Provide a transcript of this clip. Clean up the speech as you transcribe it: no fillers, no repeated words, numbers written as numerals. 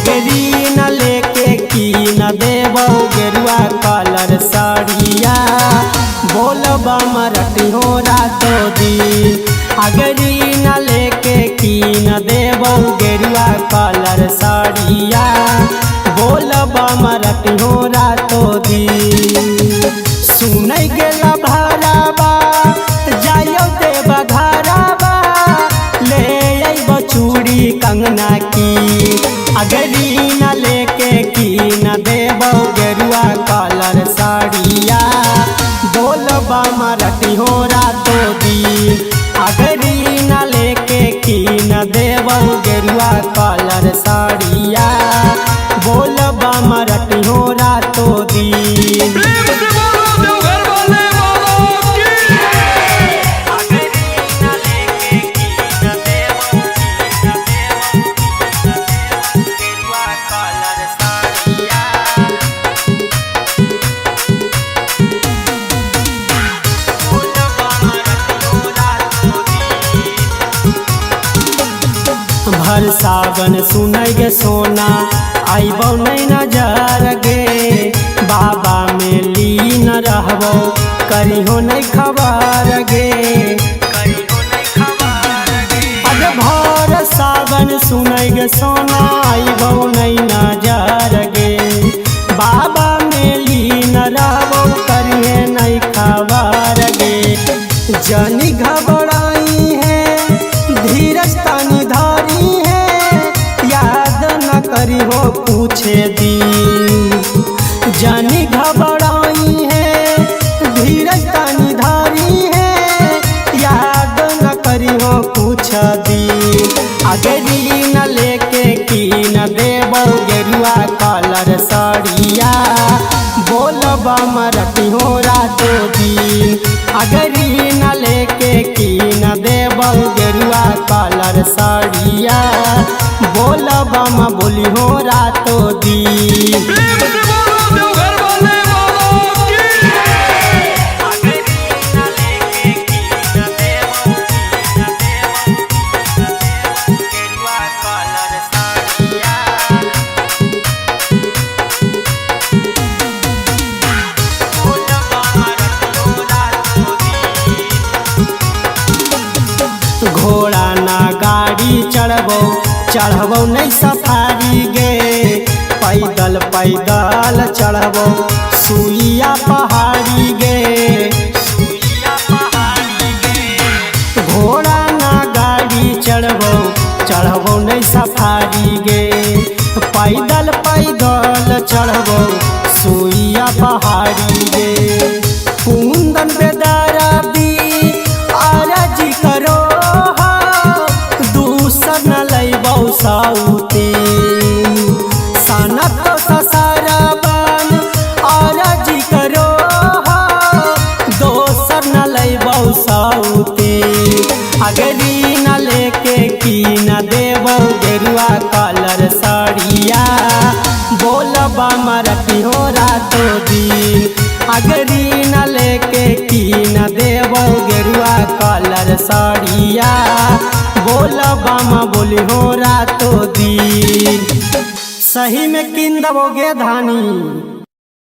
अगरी न लेके की न देबो गेरुआ कलर साड़िया बोलबा मरटी हो रातो दिन। अगरी न लेके की न देबो गेरुआ कलर साड़िया बोलबा मरटी हो रातो दिन। सुनै गेला भराबा जायो देबा घराबा ले अइबो चूड़ी कंगना की। अगरी न लेके की न देबो गेरुआ कलर साड़िया बोलबा मरटी हो रातो दिन। अगरी न लेके की न देबो गेरुआ कलर साड़िया बोलबा मरटी हो रातो दिन। भर सावन सुनै गे सोना आइबो नहीं नजर गे। बाबा में लीन रहबो करिहो नहीं खबर गे। अरे भर सावन सुनै गे सोना आइबो नहीं नजर गे। बाबा में लीन रहबो करिहे नहीं खबर गे। जनी घबराई है धीरज तनी धारी है याद न करी हो पूछे दी। जानी घबराई है धीरज तनी धारी है याद न करी हो पूछ दी। अगरी न लेके की न देबो गेरुआ कलर साड़िया बोलबा मरटी हो रातो दिन। अगरी न लेके की न देबो गेरुआ कलर साड़िया बोलबा म बोली हो रातो दिन। घोड़ा ना गाड़ी चढ़बो नहीं सफारी गे। पैदल पैदल चढ़बो सुइया पहाड़ी गे। घोड़ा ना गाड़ी चढ़बो नहीं सफारी गे। पैदल पैदल चढ़बो सुइया पहाड़ी गे। कुंदन बेदारा दी आरजी करो न लैबो साउती। सनक ससरबन आरजी करो दोसर न लैबो साउती। अगरी न लेके की न देबो गेरुआ कलर साड़िया बोलबा मरटी हो रातो दिन। अगरी न लेके की न देबो गेरुआ कलर साड़िया बोलबा म बोली हो रातो दिन। सही में किन दबोगे धानी।